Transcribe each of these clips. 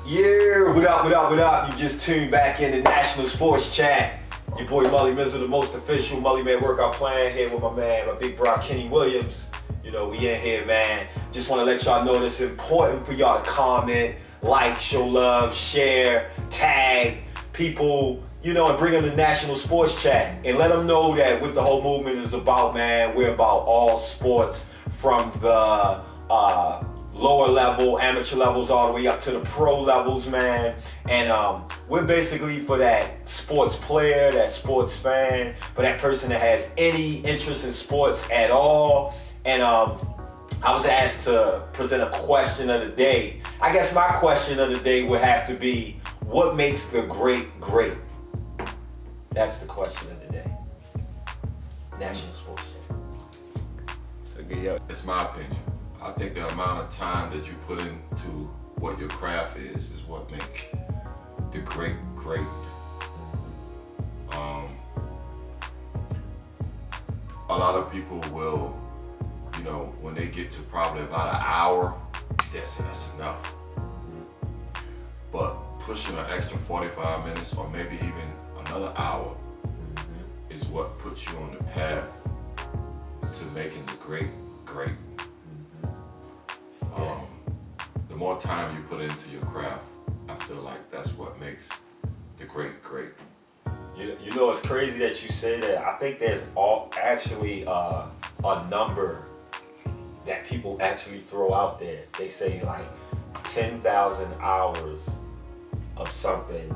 Yeah, what up? You just tuned back in the National Sports Chat. Your boy Mullyman, the most official Mullyman workout plan here with my man, my big bro Kenny Williams. You know, we in here, man. Just want to let y'all know that it's important for y'all to comment, like, show love, share, tag people, you know, and bring them to National Sports Chat. And let them know that what the whole movement is about, man. We're about all sports from the lower level, amateur levels, all the way up to the pro levels, man. And we're basically for that sports player, that sports fan, for that person that has any interest in sports at all. And I was asked to present a question of the day. I guess my question of the day would have to be, what makes the great great? That's the question of the day. National Sports Chat. So good, It's my opinion. I think the amount of time that you put into what your craft is what make the great great. A lot of people will, you know, when they get to probably about an hour, that's enough. But pushing an extra 45 minutes or maybe even another hour is what puts you on the path to making the great great. The more time you put into your craft, I feel like that's what makes the great great. You know, it's crazy that you say that. I think there's actually a number that people actually throw out there. They say like 10,000 hours of something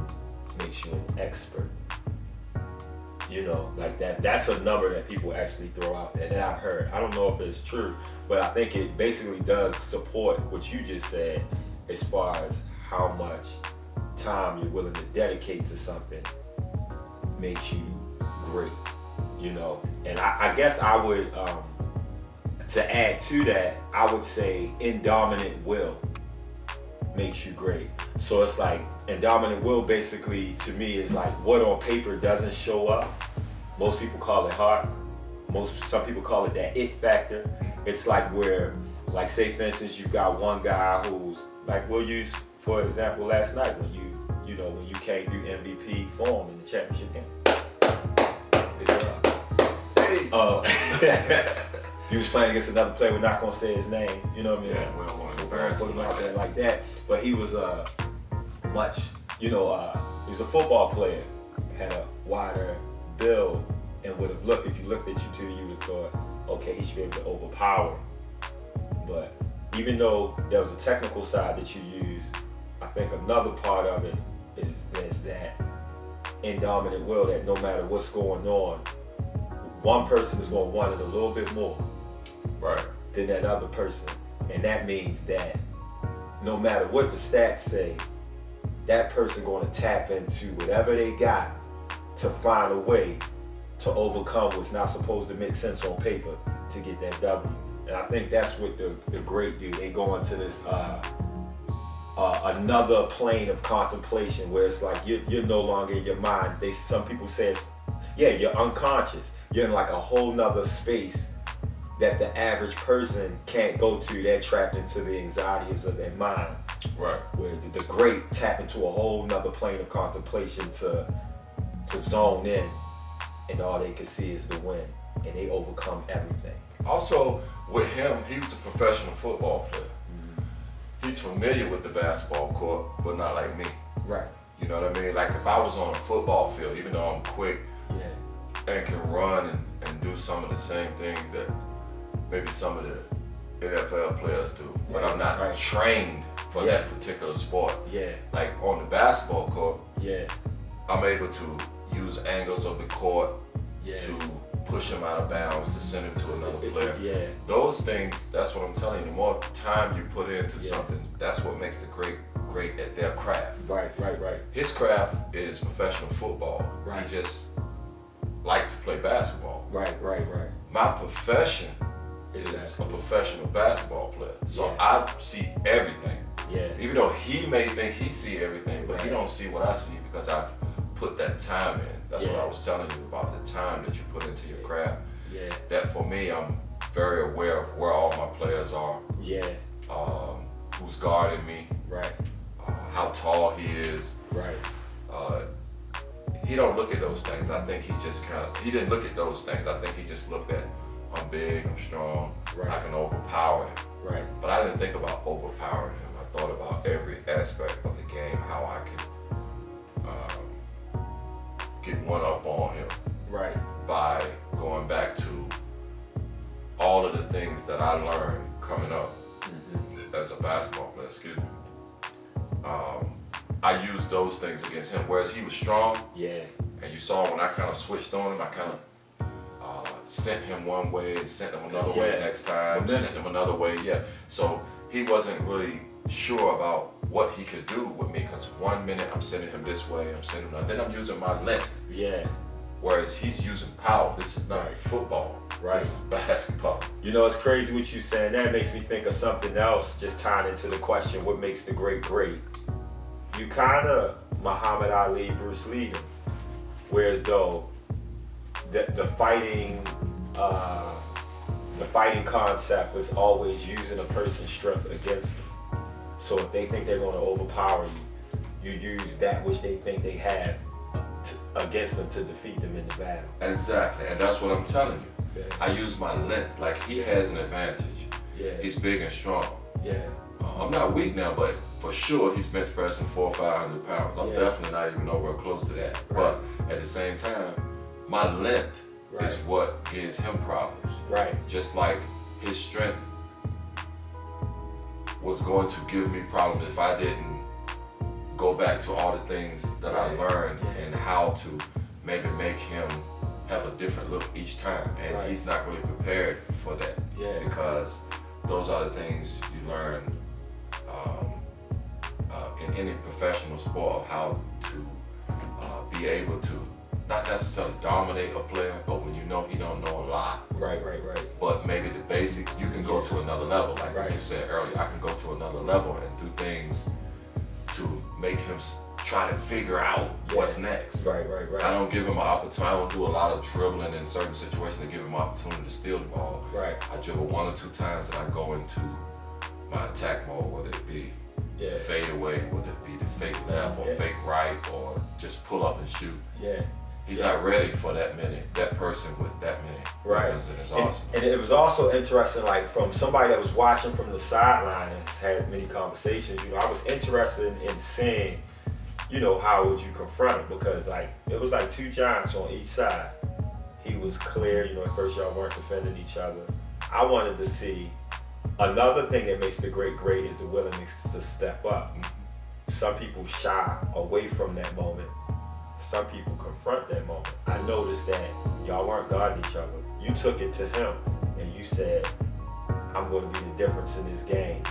makes you an expert. You know, like that. That's a number that people actually throw out there that I've heard. I don't know if it's true, but I think it basically does support what you just said as far as how much time you're willing to dedicate to something makes you great, you know. And I guess I would, to add to that, I would say indominant will makes you great. So it's like, indominant will basically to me is like what on paper doesn't show up. Most people call it heart. Some people call it that it factor. It's like where, like say for instance, you've got one guy who's like, we'll use for example last night when you came through MVP form in the championship game. Good job. Hey. He was playing against another player. We're not gonna say his name. You know what I mean? Yeah, we don't want to embarrass him like that. But he was much. You know, he was a football player. Had a wider build, and would have looked. If you looked at you two, you would have thought, okay, he should be able to overpower. But even though there was a technical side that you used, I think another part of it is there's that indominant will that no matter what's going on, one person is going to want it a little bit more than that other person. And that means that no matter what the stats say, that person going to tap into whatever they got to find a way to overcome what's not supposed to make sense on paper to get that W. And I think that's what the great do. They go into this another plane of contemplation where it's like you're no longer in your mind. Some people say you're unconscious. You're in like a whole nother space that the average person can't go to. They're trapped into the anxieties of their mind. Right. Where the great tap into a whole nother plane of contemplation to zone in, and all they can see is the win, and they overcome everything. Also, with him, he was a professional football player. He's familiar with the basketball court, but not like me. Right. You know what I mean? Like if I was on a football field, even though I'm quick and can run and do some of the same things that maybe some of the NFL players do, but I'm not trained for that particular sport. Yeah. Like on the basketball court, I'm able to use angles of the court to push him out of bounds, to send him to another player. Those things, that's what I'm telling you, the more time you put into something, that's what makes the great at their craft. Right. His craft is professional football. Right. He just liked to play basketball. Right. My profession is a professional basketball player. So I see everything. Yeah. Even though he may think he see everything, but he don't see what I see because I've put that time in. That's what I was telling you about, the time that you put into your craft. Yeah. That for me, I'm very aware of where all my players are. Yeah. Who's guarding me. Right. how tall he is. Right. He don't look at those things. I think he didn't look at those things. I think he just looked at, I'm big, I'm strong, Right. I can overpower him. Right. But I didn't think about overpowering him. I thought about every aspect of the game, how I could get one up on him Right. by going back to all of the things that I learned coming up as a basketball player, excuse me. I used those things against him, whereas he was strong. Yeah. And you saw when I kind of switched on him, I kind of sent him one way, sent him another way next time, sent him another way, So he wasn't really sure about what he could do with me, because 1 minute I'm sending him this way, I'm sending him, then I'm using my length. Yeah. Whereas he's using power. This is not football. Right. This is basketball. You know, it's crazy what you saying. That makes me think of something else, just tying into the question, what makes the great great? You kind of Muhammad Ali, Bruce Lee, whereas though the fighting concept is always using a person's strength against them. So if they think they're going to overpower you, you use that which they think they have against them to defeat them in the battle. Exactly, and that's what I'm telling you. Yeah. I use my length. Like, he has an advantage. Yeah. He's big and strong. Yeah. I'm not weak now, but for sure he's bench pressing 400 or 500 pounds. I'm definitely not even nowhere close to that. Right. But at the same time, my length is what gives him problems. Right. Just like his strength was going to give me problems if I didn't go back to all the things that I learned and how to maybe make him have a different look each time. And he's not really prepared for that. Yeah. Because those are the things you learn in any professional sport, of how to be able to not necessarily dominate a player, but when you know he don't know a lot. Right. But maybe the basics, you can go to another level. Like what you said earlier, I can go to another level and do things to make him try to figure out what's next. Right. I don't give him an opportunity. I don't do a lot of dribbling in certain situations to give him an opportunity to steal the ball. Right. I dribble 1 or 2 times and I go into my attack mode, whether it be fade away, whether it be the fake left or fake right, or just pull up and shoot. Yeah. He's not ready for that person with that many weapons, and it's awesome. And it was also interesting, like, from somebody that was watching from the sideline and has had many conversations, you know, I was interested in seeing, you know, how would you confront him, because like it was like 2 giants on each side. He was clear, you know, at first y'all weren't defending each other. I wanted to see another thing that makes the great is the willingness to step up. Some people shy away from that moment. Some people confront that moment. I noticed that y'all weren't guarding each other. You took it to him and you said, I'm going to be the difference in this game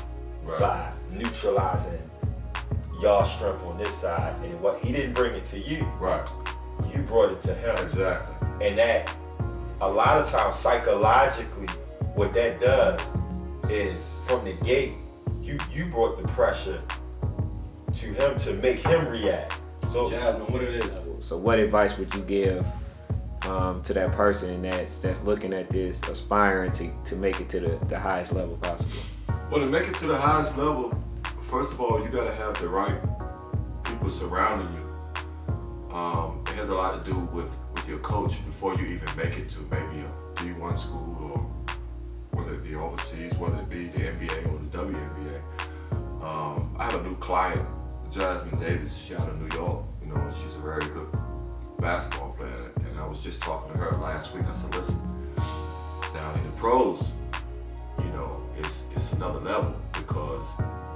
by neutralizing y'all's strength on this side. And what he didn't bring it to you, you brought it to him. Exactly. And that, a lot of times psychologically, what that does is from the gate, you brought the pressure to him to make him react. So Jasmine, what it is? So what advice would you give to that person that's looking at this, aspiring to make it to the highest level possible? Well, to make it to the highest level, first of all, you gotta have the right people surrounding you. It has a lot to do with your coach before you even make it to maybe a D1 school, or whether it be overseas, whether it be the NBA or the WNBA. I have a new client, Jasmine Davis. She's out of New York. You know, she's a very good basketball player. And I was just talking to her last week. I said, listen, now in the pros, you know, it's another level, because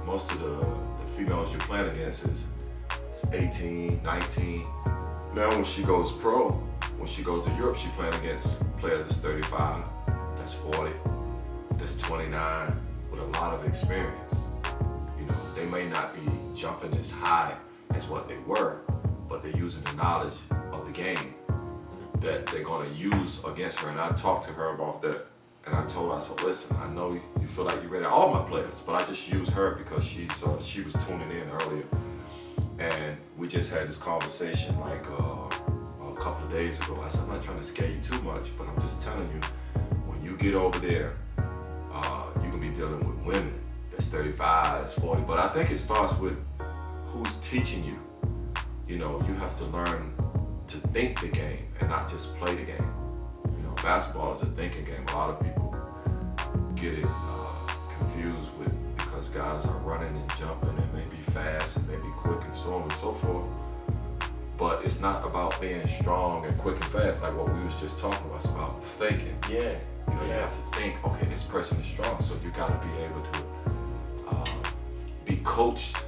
most of the females you're playing against is 18, 19. Now when she goes pro, when she goes to Europe, she's playing against players that's 35, that's 40, that's 29, with a lot of experience. You know, they may not be jumping as high as what they were, but they're using the knowledge of the game that they're gonna use against her. And I talked to her about that. And I told her, I said, listen, I know you feel like you're ready. All my players, but I just use her because she was tuning in earlier. And we just had this conversation like a couple of days ago. I said, I'm not trying to scare you too much, but I'm just telling you, when you get over there, you're gonna be dealing with women that's 35, that's 40. But I think it starts with who's teaching you. You know, you have to learn to think the game and not just play the game. You know, basketball is a thinking game. A lot of people get it confused with, because guys are running and jumping and maybe fast and maybe quick and so on and so forth. But it's not about being strong and quick and fast like what we was just talking about. It's about thinking. Yeah. You know, you have to think, okay, this person is strong, so you gotta be able to be coached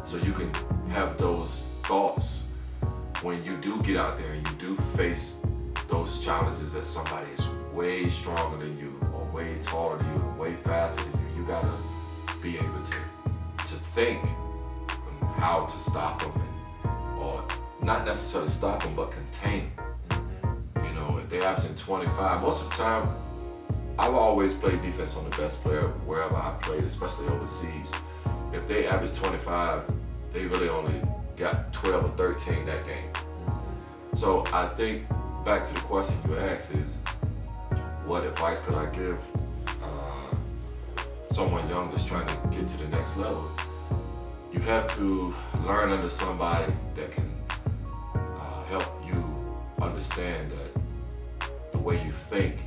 so you can have those thoughts when you do get out there and you do face those challenges that somebody is way stronger than you or way taller than you and way faster than you. You gotta be able to think on how to stop them, or not necessarily stop them, but contain them. You know, if they're averaging 25, most of the time, I've always played defense on the best player wherever I played, especially overseas. If they average 25, they really only got 12 or 13 that game. So I think back to the question you asked is, what advice could I give someone young that's trying to get to the next level? You have to learn under somebody that can help you understand that the way you think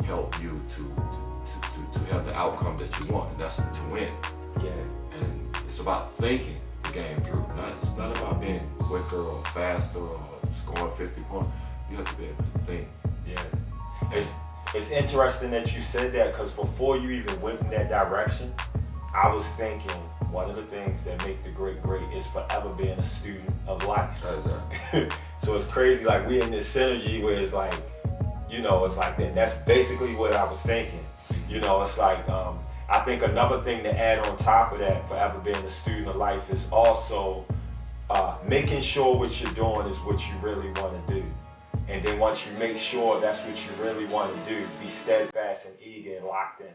help you to have the outcome that you want, and that's to win. Yeah. And it's about thinking the game through. It's not about being quicker or faster or scoring 50 points. You have to be able to think. Yeah. It's interesting that you said that, because before you even went in that direction, I was thinking one of the things that make the great is forever being a student of life. Exactly. So it's crazy, like we in this synergy where it's like, you know, it's like that. That's basically what I was thinking. You know, it's like, I think another thing to add on top of that, forever being a student of life, is also making sure what you're doing is what you really want to do. And then once you make sure that's what you really want to do, be steadfast and eager and locked in.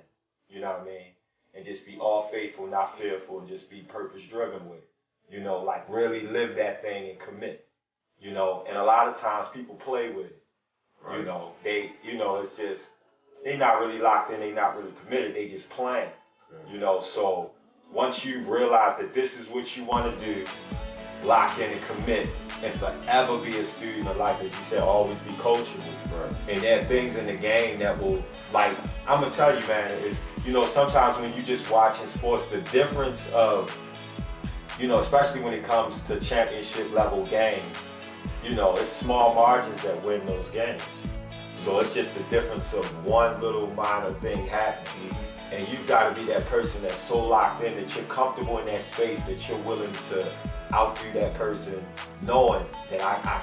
You know what I mean? And just be all faithful, not fearful, and just be purpose driven with it. You know, like really live that thing and commit. You know, and a lot of times people play with it. Right. You know, it's just, they not really locked in, they not really committed, they just playing. Yeah. You know, so once you realize that this is what you want to do, lock in and commit, and forever be a student of life, as you said, always be coachable. Right. And there are things in the game that will, like, I'm gonna tell you, man, is, you know, sometimes when you just watching sports, the difference of, you know, especially when it comes to championship level games, you know, it's small margins that win those games. So it's just the difference of one little minor thing happening. And you've got to be that person that's so locked in that you're comfortable in that space, that you're willing to outdo that person, knowing that I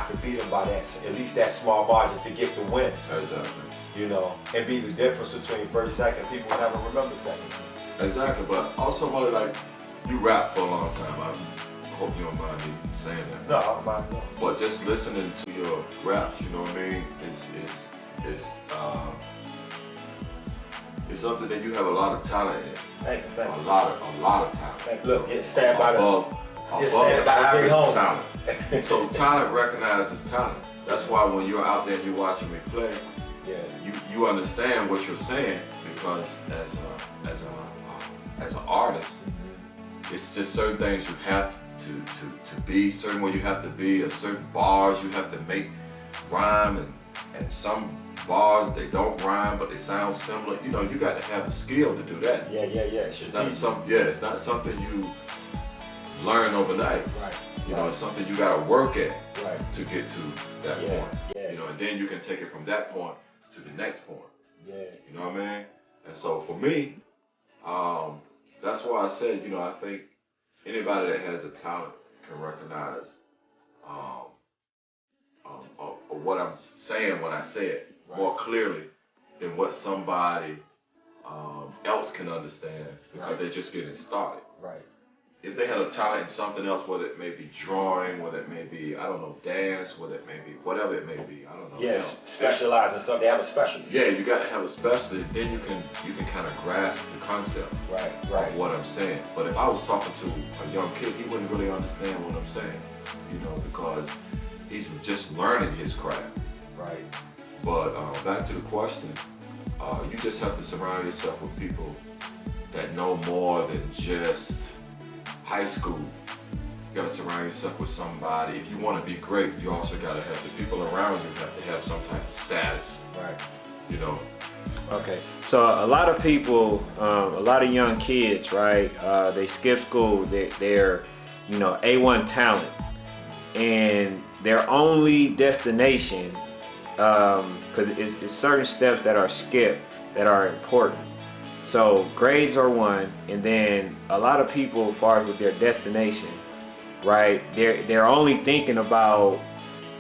can beat them by that, at least that small margin, to get the win. Exactly. You know, and be the difference between first, second. People will never remember second. Exactly, but also, Molly, like, you rap for a long time. I hope you don't mind me saying that. No, I don't mind. But just listening to your raps, you know what I mean, it's something that you have a lot of talent in. Thank you. A lot of talent. Look, get stand by above the average talent. So talent recognizes talent. That's why when you're out there and you're watching me play, you understand what you're saying, because as an artist, it's just certain things you have to be, certain way you have to be, a certain bars you have to make rhyme, and some bars they don't rhyme but they sound similar. You know, you got to have the skill to do that. Yeah. It's not something you learn overnight. Right. You know, it's something you got to work at to get to that point. Yeah. You know, and then you can take it from that point to the next point. Yeah. You know what I mean? And so for me, that's why I said, you know, I think anybody that has a talent can recognize what I'm saying when I say it more clearly than what somebody else can understand, because they're just getting started. Right. If they had a talent in something else, whether it may be drawing, whether it may be, I don't know, dance, whether it may be, whatever it may be, I don't know. Yes, specialize in something, they have a specialty. Yeah, you got to have a specialty, then you can kind of grasp the concept of what I'm saying. But if I was talking to a young kid, he wouldn't really understand what I'm saying, you know, because he's just learning his craft. Right. But back to the question, you just have to surround yourself with people that know more than just high school. You gotta surround yourself with somebody. If you want to be great, you also gotta have the people around you have to have some type of status. Right. You know. Okay, so a lot of people, a lot of young kids, right? They skip school. They're, you know, A1 talent, and their only destination, because it's certain steps that are skipped that are important. So grades are one, and then a lot of people, as far as with their destination, right? They're only thinking about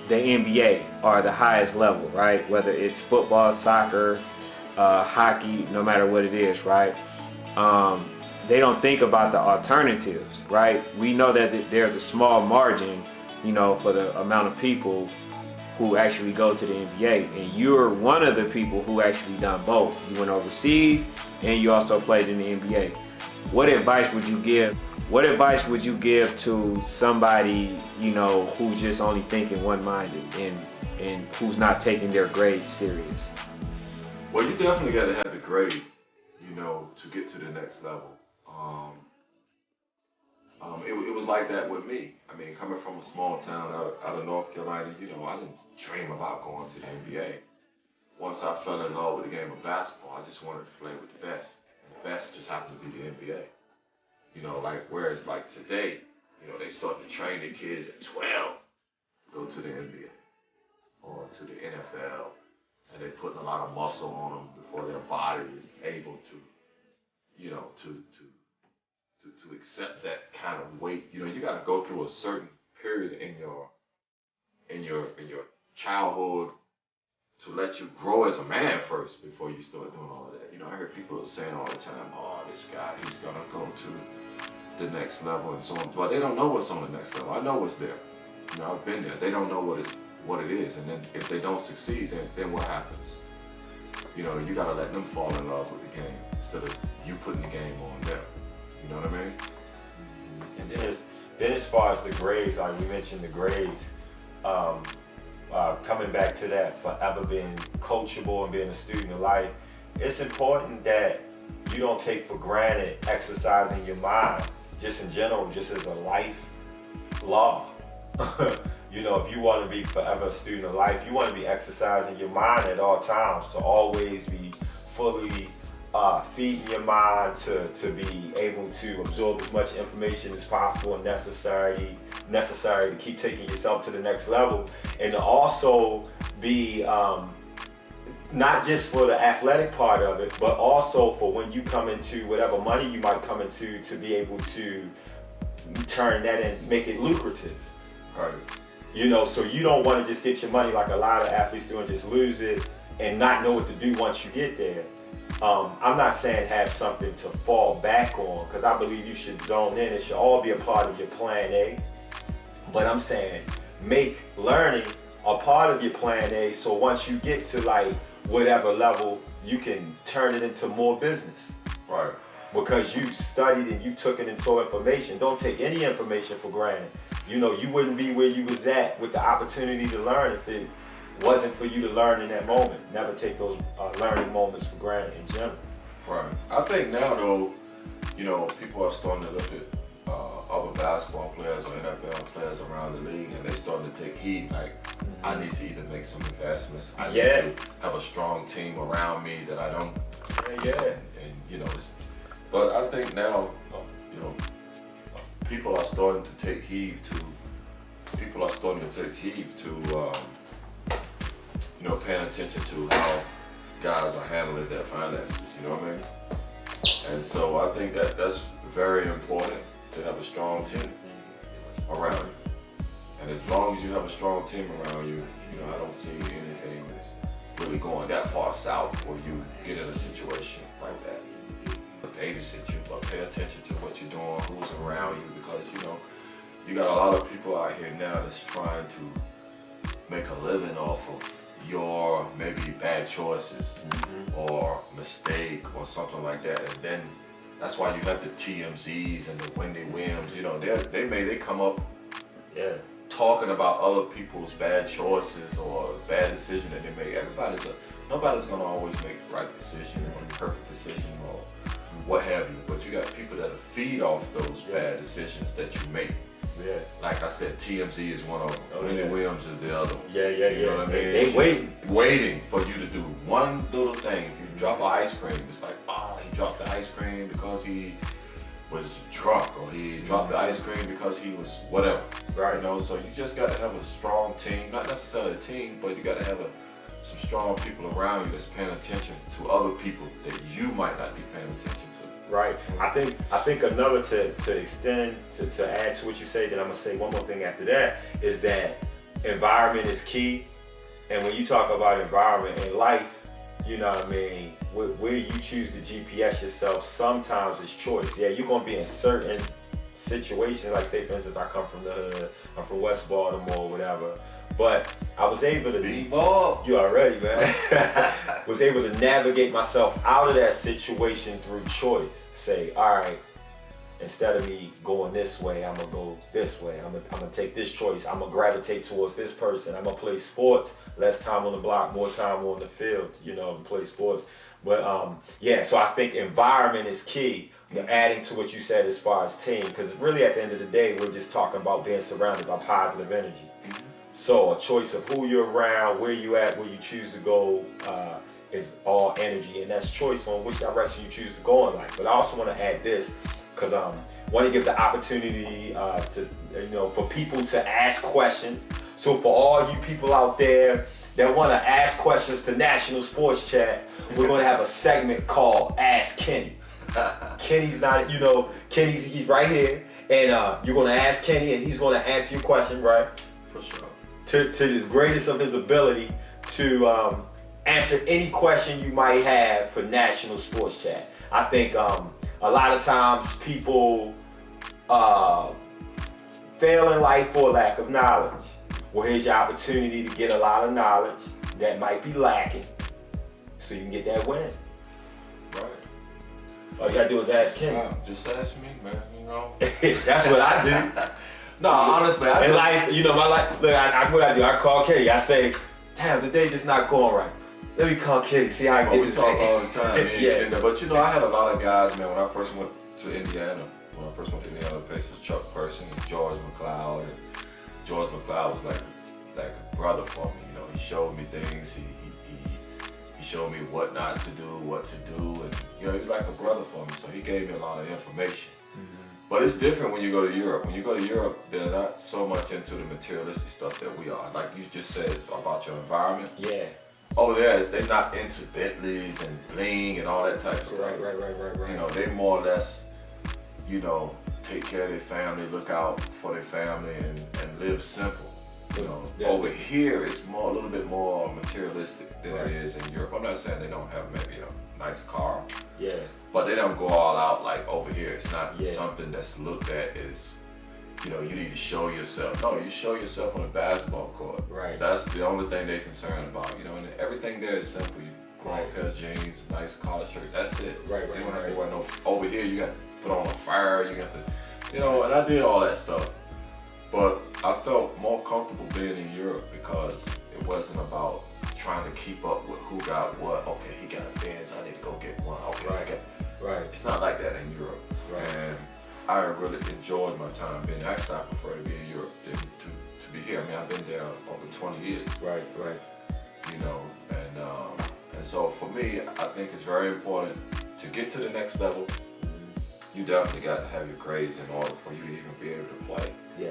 the NBA or the highest level, right? Whether it's football, soccer, hockey, no matter what it is, right? They don't think about the alternatives, right? We know that there's a small margin, you know, for the amount of people who actually go to the NBA, and you're one of the people who actually done both. You went overseas, and you also played in the NBA. What advice would you give? What advice would you give to somebody, you know, who's just only thinking one-minded and who's not taking their grades serious? Well, you definitely got to have the grades, you know, to get to the next level. It was like that with me. I mean, coming from a small town out of North Carolina, you know, I didn't dream about going to the NBA. Once I fell in love with the game of basketball, I just wanted to play with the best. And the best just happened to be the NBA. You know, like, whereas like today, you know, they start to train the kids at 12 to go to the NBA or to the NFL. And they're putting a lot of muscle on them before their body is able to, you know, to accept that kind of weight. You know, you got to go through a certain period in your childhood to let you grow as a man first before you start doing all of that. You know, I hear people saying all the time, "Oh, this guy, he's gonna go to the next level and so on," but they don't know what's on the next level. I know what's there. You know, I've been there. They don't know what it is, and then if they don't succeed, then what happens? You know, you gotta let them fall in love with the game instead of you putting the game on them. You know what I mean? And then as far as the grades, like we mentioned the grades, coming back to that forever being coachable and being a student of life, it's important that you don't take for granted exercising your mind, just in general, just as a life law. You know, if you want to be forever a student of life, you want to be exercising your mind at all times, to always be fully feeding your mind to be able to absorb as much information as possible and necessary to keep taking yourself to the next level, and to also be not just for the athletic part of it, but also for when you come into whatever money you might come into, to be able to turn that and make it lucrative. Right. You know, so you don't want to just get your money like a lot of athletes do and just lose it and not know what to do once you get there. I'm not saying have something to fall back on, because I believe you should zone in. It should all be a part of your plan A. But I'm saying make learning a part of your plan A, so once you get to like whatever level, you can turn it into more business. Right. Because you studied and you took it in so information. Don't take any information for granted. You know, you wouldn't be where you was at with the opportunity to learn if it wasn't for you to learn in that moment. Never take those learning moments for granted in general. Right. I think now though, you know, people are starting to look at other basketball players or NFL players around the league, and they're starting to take heed. Like, I need to either make some investments. I need to have a strong team around me that I don't. And you know, but I think now, you know, people are starting to take heed to. You know, paying attention to how guys are handling their finances. You know what I mean? And so I think that's very important, to have a strong team around you. And as long as you have a strong team around you, you know, I don't see anything that's really going that far south where you get in a situation like that. Babysit you, but pay attention to what you're doing, who's around you, because, you know, you got a lot of people out here now that's trying to make a living off of your maybe bad choices or mistake or something like that. And then that's why you have the TMZs and the Wendy Williams. You know, they come up talking about other people's bad choices or bad decision that they make. Nobody's gonna always make the right decision or the perfect decision or what have you. But you got people that'll feed off those bad decisions that you make. Yeah. Like I said, TMZ is one of them. Oh, Williams is the other one. Yeah. You know what I mean? They waiting. Waiting for you to do one little thing. If you drop an ice cream, it's like, oh, he dropped the ice cream because he was drunk, or he dropped the ice cream because he was whatever. Right. You know, so you just got to have a strong team. Not necessarily a team, but you got to have some strong people around you that's paying attention to other people that you might not be paying attention to. Right. I think another to extend to add to what you say, then I'm gonna say one more thing after that, is that environment is key. And when you talk about environment in life, you know what I mean, where you choose to GPS yourself sometimes is choice. Yeah, you're gonna be in certain situations, like say for instance, I come from the hood, I'm from West Baltimore, whatever. But I was able to you already, man. Was able to navigate myself out of that situation through choice. Say, all right, instead of me going this way, I'm gonna go this way. I'm gonna take this choice. I'm gonna gravitate towards this person. I'm gonna play sports, less time on the block, more time on the field, you know, and play sports. But yeah, so I think environment is key. You're adding to what you said as far as team, because really at the end of the day, we're just talking about being surrounded by positive energy. So a choice of who you're around, where you at, where you choose to go, is all energy, and that's choice on which direction you choose to go in life. But I also want to add this, because I want to give the opportunity to, you know, for people to ask questions. So for all you people out there that want to ask questions to National Sports Chat, we're going to have a segment called Ask Kenny. Kenny's not, you know, he's right here, and you're going to ask Kenny, and he's going to answer your question, right? For sure. To his greatest of his ability to answer any question you might have for National Sports Chat. I think a lot of times people fail in life for lack of knowledge. Well, here's your opportunity to get a lot of knowledge that might be lacking, so you can get that win. Right. All you gotta do is ask Kenny. Just ask me, man, you know. That's what I do. No, honestly, In life, you know, my life, look, what I do, I call Kenny. I say, damn, the day just not going right. Let me call Kenny, see how I get we this talk thing. all the time, man. Yeah. But you know, I had a lot of guys, man, when I first went to Indiana, Pacers, Chuck Person and George McLeod. And George McLeod was like a brother for me. You know, he showed me things. He showed me what not to do, what to do, and you know, he was like a brother for me. So he gave me a lot of information. But it's different when you go to Europe. When you go to Europe, they're not so much into the materialistic stuff that we are. Like you just said about your environment. Yeah. Oh yeah, they're not into Bentleys and bling and all that type of stuff. Right. You know, they more or less, you know, take care of their family, look out for their family, and live simple. You know, over here it's a little bit more materialistic than it is in Europe. I'm not saying they don't have maybe a nice car. Yeah. But they don't go all out like over here. It's not something that's looked at as, you know, you need to show yourself. No, you show yourself on a basketball court. Right. That's the only thing they're concerned about. You know, and everything there is simple. You put on a pair of jeans, a nice collar shirt. That's it. Right. You don't have to wear no. Over here, you got to put on a fire. You got to, you know. And I did all that stuff, but I felt more comfortable being in Europe because it wasn't about trying to keep up with who got what. Okay, he got a Benz, I need to go get one. Okay, Right. It's not like that in Europe. Right. And I really enjoyed my time being. Actually, I prefer to be in Europe than to be here. I mean, I've been there over 20 years. Right. You know, and so for me, I think it's very important to get to the next level. You definitely got to have your grades in order for you to even be able to play. Yeah.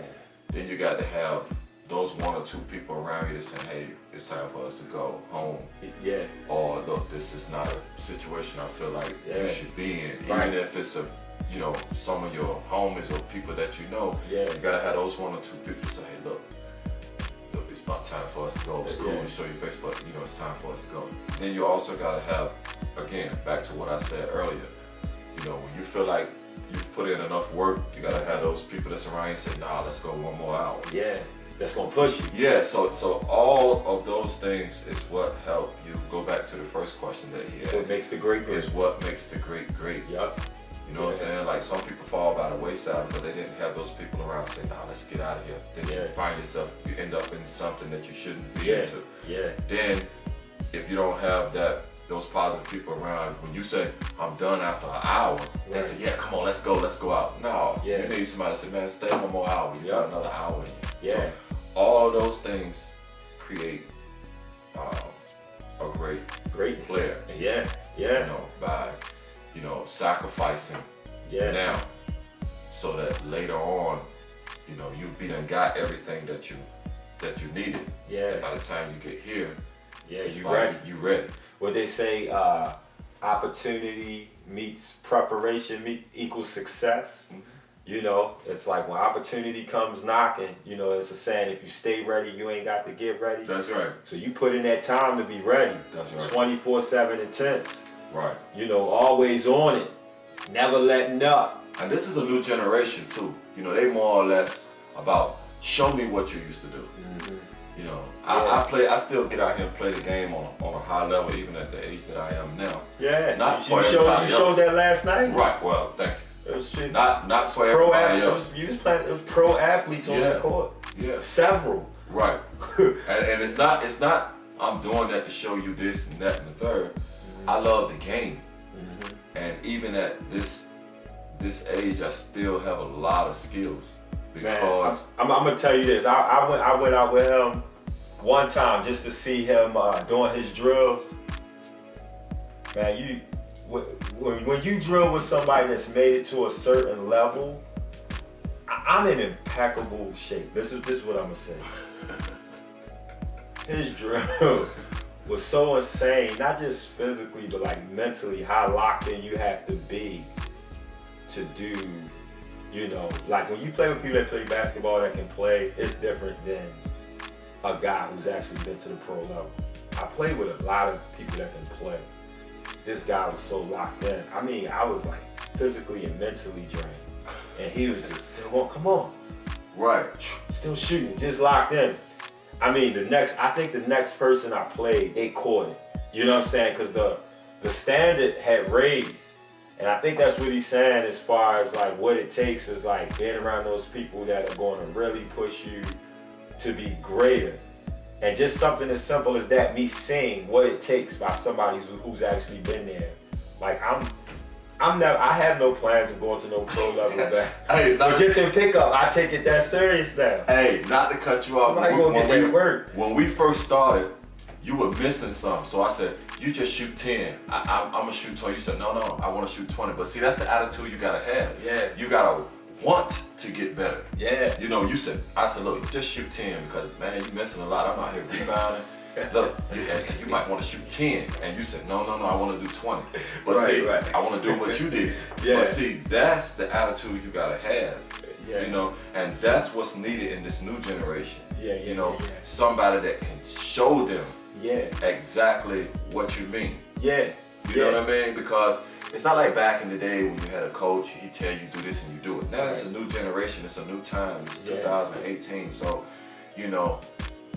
Then you got to have those one or two people around you that say, hey, it's time for us to go home. Yeah. Or look, this is not a situation I feel like you should be in. Right. Even if it's you know, some of your homies or people that you know, you gotta have those one or two people say, hey, look, it's about time for us to go. It's cool to show your face, but you know, it's time for us to go. Then you also gotta have, again, back to what I said earlier, you know, when you feel like you've put in enough work, you gotta have those people that's around you and say, nah, let's go one more hour. Yeah. That's gonna push you. Yeah, so all of those things is what help you go back to the first question that he asked. What makes the great great? Is what makes the great great. Yep. You know what I'm saying? Like some people fall by the wayside because they didn't have those people around to say, nah, let's get out of here. Then you find yourself, you end up in something that you shouldn't be into. Yeah. Then if you don't have that those positive people around. When you say, I'm done after an hour, they Right. say, yeah, come on, let's go out. No, Yeah. you need somebody to say, man, stay one more hour. You got another hour in you. Yeah. So all of those things create a great Greatness. player. Yeah. You Yeah. know, by, sacrificing Yeah. now so that later on, you done got everything that you needed. Yeah. And by the time you get here, Yeah. it's You like, ready? You ready. What they say, opportunity meets preparation equals success. Mhm. It's like when opportunity comes knocking, it's a saying, if you stay ready, you ain't got to get ready. That's right. So you put in that time to be ready. That's right. 24/7 intense. Right. Always on it. Never letting up. And this is a new generation too. They more or less about show me what you used to do. Mm-hmm. I still get out here and play the game on a high level, even at the age that I am now. Yeah. Not you for everybody showed else. that last night. Right. Well, thank you. It was shit. Not for Pro everybody athletes. else. You was playing. It was pro athletes on Yeah. the court. Yeah. Several. Right. and it's not I'm doing that to show you this and that and the third. I love the game. Mm-hmm. And even at this age, I still have a lot of skills because Man, I'm gonna tell you this. I went out with him one time just to see him doing his drills. Man, when you drill with somebody that's made it to a certain level, I'm in impeccable shape. This is what I'm gonna say. His drill was so insane, not just physically, but like mentally, how locked in you have to be to do, like when you play with people that play basketball that can play, it's different than a guy who's actually been to the pro level. I played with a lot of people that can play. This guy was so locked in. I mean, I was like physically and mentally drained. And he was just still going, come on. right. Still shooting, just locked in. I mean, I think the next person I played, they caught it. You know what I'm saying? Because the standard had raised. And I think that's what he's saying as far as like what it takes is like being around those people that are going to really push you to be greater. And just something as simple as that, me seeing what it takes by somebody who's actually been there. Like I have no plans of going to no pro level back. Hey, But just in pickup, I take it that serious now. Hey, not to cut you off. Somebody gonna get that work. When we first started, you were missing some. So I said, you just shoot 10. I'm gonna shoot 20. You said, no, I want to shoot 20. But see, that's the attitude you gotta have. Yeah. You gotta want to get better. Yeah. I said, look, just shoot 10 because man, you're missing a lot. I'm out here rebounding. Look, you might want to shoot 10. And you said, no, I want to do 20. But Right. I want to do what you did. Yeah. But see, that's the attitude you gotta have. Yeah. And that's what's needed in this new generation. Yeah. Somebody that can show them Yeah. exactly what you mean. Yeah. You know what I mean? Because it's not like back in the day when you had a coach, he'd tell you do this and you do it. Now it's a new generation, it's a new time, it's 2018. So,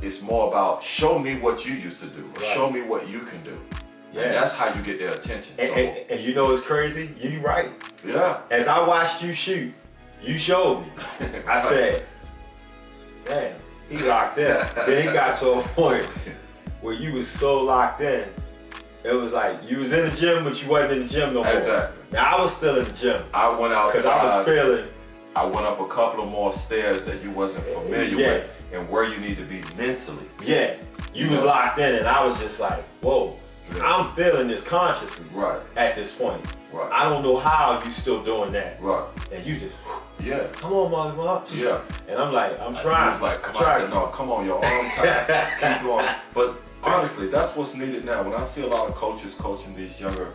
it's more about show me what you used to do, or show me what you can do. Yeah. And that's how you get their attention. And you know what's crazy? You right. Yeah. As I watched you shoot, you showed me. I said, damn, he locked in. Then it got to a point where you was so locked in, it was like you was in the gym, but you wasn't in the gym no more. Exactly. Now I was still in the gym. I went Because I was outside. feeling, I went up a couple of more stairs that you wasn't familiar with, and where you need to be mentally. you was locked in, and I was just like, whoa, I'm feeling this consciously Right. at this point. Right. I don't know how you still doing that. Right. And you just, Yeah. come on, Mullyman. Yeah. And I'm like, I'm trying. He was like, come I'm on. I trying. said, no, come on, your arm tight. Keep going. But honestly, that's what's needed now. When I see a lot of coaches coaching these younger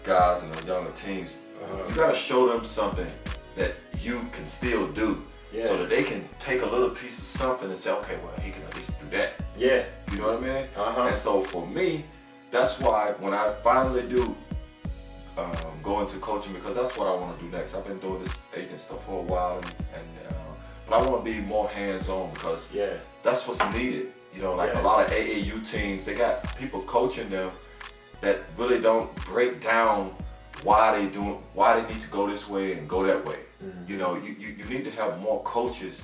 guys and the younger teams, you got to show them something that you can still do. Yeah. So that they can take a little piece of something and say, okay, well, he can at least do that. Yeah. You know what I mean? Uh-huh. And so for me, that's why when I finally do go into coaching, because that's what I want to do next. I've been doing this agent stuff for a while, but I want to be more hands-on because that's what's needed. A lot of AAU teams, they got people coaching them that really don't break down why they need to go this way and go that way. You need to have more coaches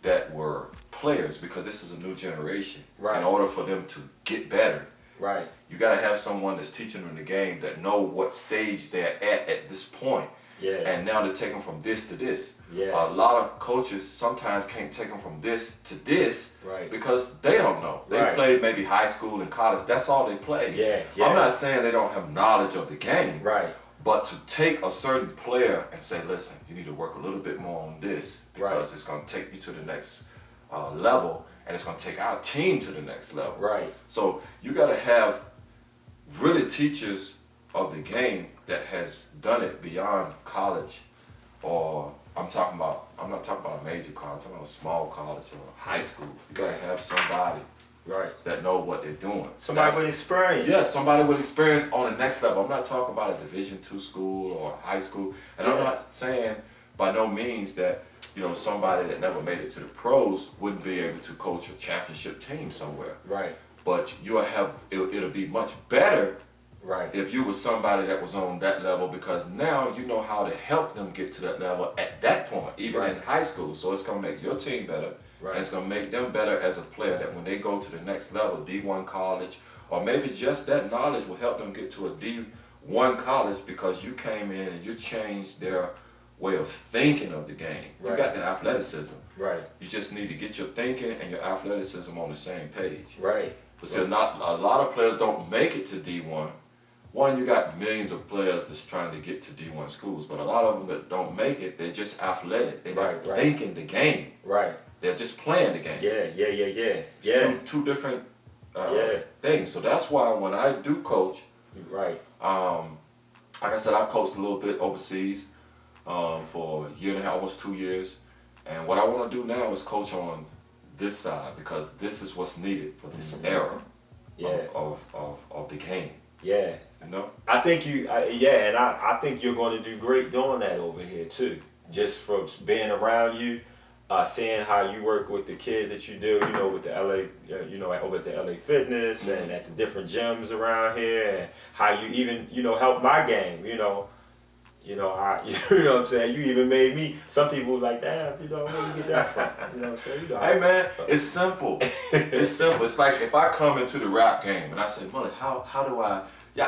that were players because this is a new generation. Right. In order for them to get better, Right. You got to have someone that's teaching them the game that know what stage they're at this point. Yeah. And now to take them from this to this. Yeah. A lot of coaches sometimes can't take them from this to this, Right. because they don't know. They Right. played maybe high school and college. That's all they play. Yeah, yeah. I'm not saying they don't have knowledge of the game. Right. But to take a certain player and say, listen, you need to work a little bit more on this, because Right. it's going to take you to the next level, and it's going to take our team to the next level. Right. So you got to have really teachers of the game that has done it beyond college, or I'm not talking about a major college, I'm talking about a small college or high school. You got to have somebody Right. that know what they're doing. Somebody with experience. Yeah, somebody with experience on the next level. I'm not talking about a Division II school or high school, and I'm not saying by no means that, you know, somebody that never made it to the pros wouldn't be able to coach a championship team somewhere. Right. But you'll have it'll be much better Right. if you were somebody that was on that level, because now you know how to help them get to that level at that point, even in high school. So it's gonna make your team better. Right. And it's gonna make them better as a player, that when they go to the next level, D1 college, or maybe just that knowledge will help them get to a D1 college, because you came in and you changed their way of thinking of the game. Right. You got the athleticism. Right. You just need to get your thinking and your athleticism on the same page. Right. But see, not a lot of players don't make it to D1. One, you got millions of players that's trying to get to D1 schools, but a lot of them that don't make it, they're just athletic. They're not thinking the game. Right. They're just playing the game. Yeah. It's two different things. So that's why when I do coach, Right. like I said, I coached a little bit overseas for a year and a half, almost 2 years. And what I want to do now is coach on this side, because this is what's needed for this era of the game. Yeah. You know? I think I think you're going to do great doing that over here too. Just from being around you, seeing how you work with the kids that you do, you know, with the LA, you know, over at the LA Fitness and at the different gyms around here, and how you even, you know, help my game, you know, you know what I'm saying. You even made me. Some people like, damn, you know, where you get that from? You know what I'm saying? You know, Hey man, it's simple. It's simple. It's like if I come into the rap game and I say, Mully, how do I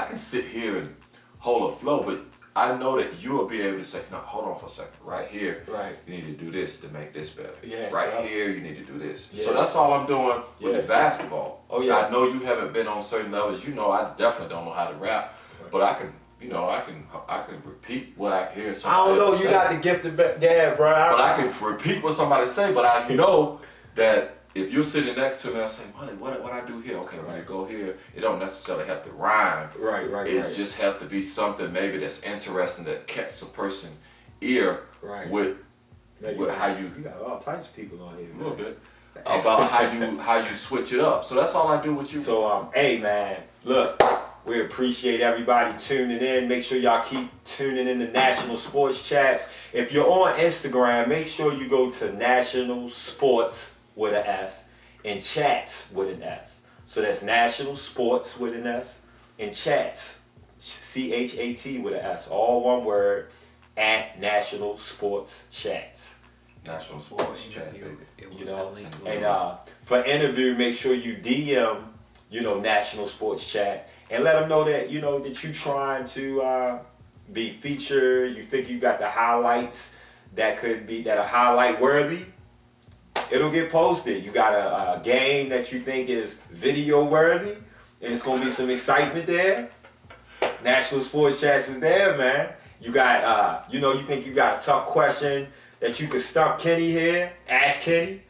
can sit here and hold a flow, but I know that you will be able to say, no, hold on for a second. Right here, you need to do this to make this better. Yeah, right here, you need to do this. Yeah. So that's all I'm doing with the basketball. Oh yeah. I know you haven't been on certain levels. You know, I definitely don't know how to rap, but I can. You know, I can repeat what I hear somebody I don't know. say. You got the gift of gab, bro. But I can repeat what somebody say. But I know that if you're sitting next to me, I say, Mully, what I do here? Okay, when I go here, it don't necessarily have to rhyme. Right. It just has to be something maybe that's interesting that catches a person's ear with how you got all types of people on here. A little bit about how you switch it up. So that's all I do with you. So hey man, look. We appreciate everybody tuning in. Make sure y'all keep tuning in to National Sports Chats. If you're on Instagram, make sure you go to National Sports with an S and Chats with an S. So that's National Sports with an S and Chats, CHAT with an S, all one word, at National Sports Chats. National Sports Chat, baby. You know, and for interview, make sure you DM, you know, National Sports Chat. And let them know that, you know, that you're trying to be featured. You think you got the highlights that are highlight worthy. It'll get posted. You got a game that you think is video worthy, and it's gonna be some excitement there. National Sports Chats is there, man. You got, you know, you think you got a tough question that you could stump Kenny here. Ask Kenny.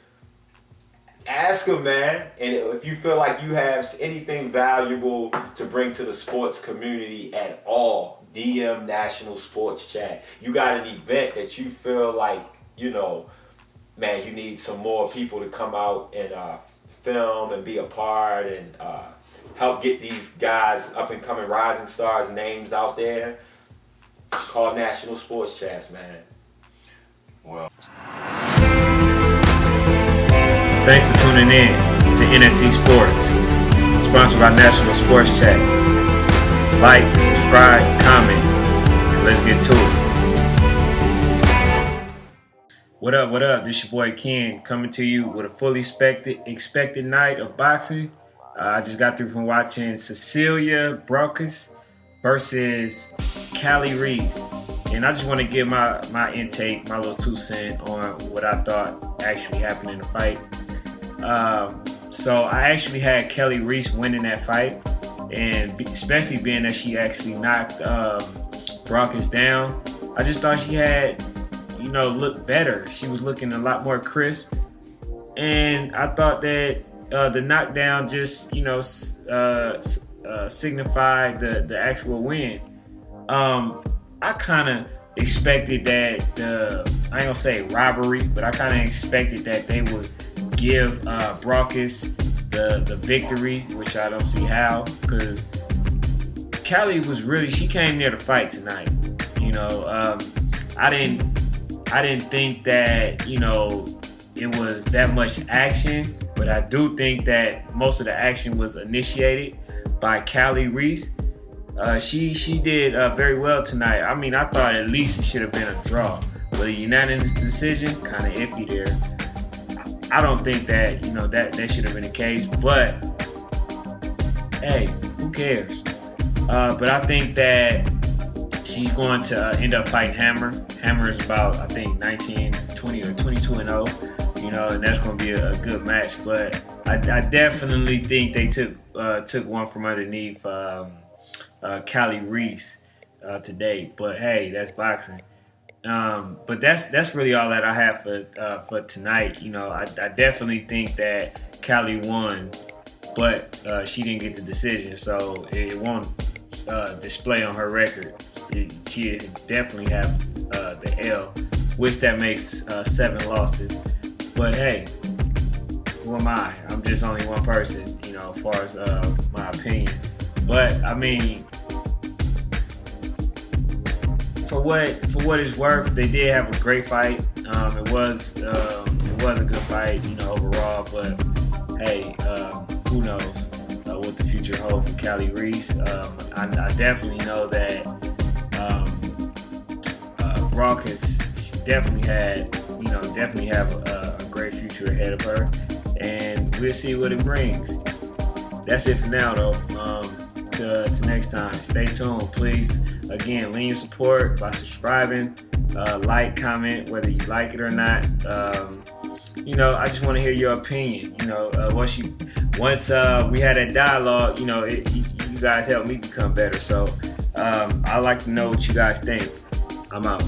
Ask him, man. And if you feel like you have anything valuable to bring to the sports community at all, DM National Sports Chat. You got an event that you feel like, you know, man, you need some more people to come out and film and be a part and help get these guys, up and coming rising stars, names out there. Call National Sports Chats, man. Well. Thanks for tuning in to NSC Sports, sponsored by National Sports Chat. Like, subscribe, comment, and let's get to it. What up? This your boy Ken coming to you with a fully expected night of boxing I just got through from watching Cecilia Brækhus versus Callie Reese. And I just want to give my intake, my little 2 cents on what I thought actually happened in the fight. So I actually had Callie Reese winning that fight, and especially being that she actually knocked Brækhus down. I just thought she had, looked better. She was looking a lot more crisp, and I thought that the knockdown just, signified the actual win. I kind of expected that I ain't gonna say robbery, but I kind of expected that they would give Brækhus the victory, which I don't see how, because Callie she came near the fight tonight. I didn't think that it was that much action, but I do think that most of the action was initiated by Callie Reese. She did very well tonight. I mean, I thought at least it should have been a draw, but a unanimous decision, kind of iffy there. I don't think that that should have been the case, but hey, who cares? But I think that she's going to end up fighting Hammer. Hammer is about, I think, 19, 20, or 22-0. And that's going to be a good match. But I definitely think they took one from underneath Callie Reese today. But hey, that's boxing. But that's really all that I have for tonight. I definitely think that Callie won, but she didn't get the decision, so it won't display on her record. She definitely have the L, which that makes 7 losses. But hey, who am I? I'm just only one person, as far as my opinion. But I mean, for what it's worth, they did have a great fight. It was a good fight, overall. But hey, who knows what the future holds for Callie Reese? I definitely know that Brækhus definitely have a great future ahead of her, and we'll see what it brings. That's it for now, though. To next time, stay tuned, please. Again, lean your support by subscribing, like, comment, whether you like it or not. I just want to hear your opinion. Once we had that dialogue, you guys helped me become better. So I like to know what you guys think. I'm out.